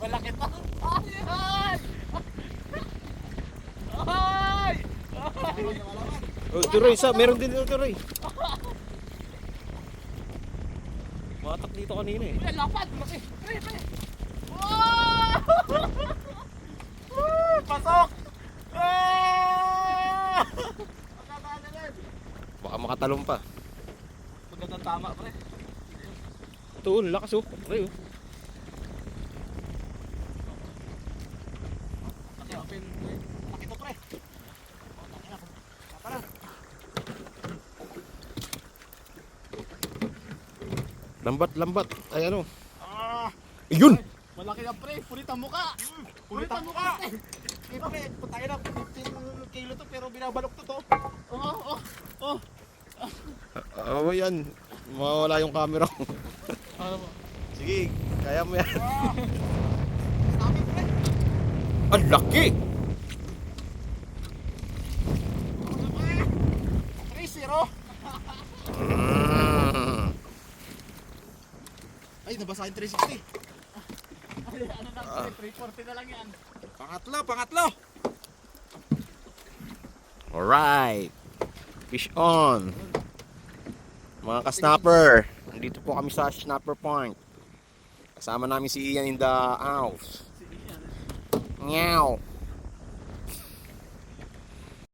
Malaki to. Ay! Ay! Oh, tuloy isa. Meron din dito tuloy. Matak dito kanina eh. Ay, lapad. Malaki. Pre, pre. Wow! Pasok! Ah! Magkakaano din. Baka makatalong pa. Magandang tama, pre. Ito, lakas oh. Pre oh. Laki, open. Laki to, pre. Tara. Lambat. Ay ano. Ah! Ayun! Malaki na, pre. Punit ang muka. Punit ang muka. Eh, pre, tayo na 15 kilo to, pero binabalok to. Oh. Oh, yan. Mawawala yung camera ko. Ano mo? Sige, kaya mo yan. Dami, pre. Ang laki! Pre, zero. Ay, nabasa yung 360. Ay, ano na, pre, 340 na lang yan. Pangatlo. Alright. Fish on. Mga ka-snapper. Nandito po kami sa snapper point. Kasama namin si Ian in the house. Meow.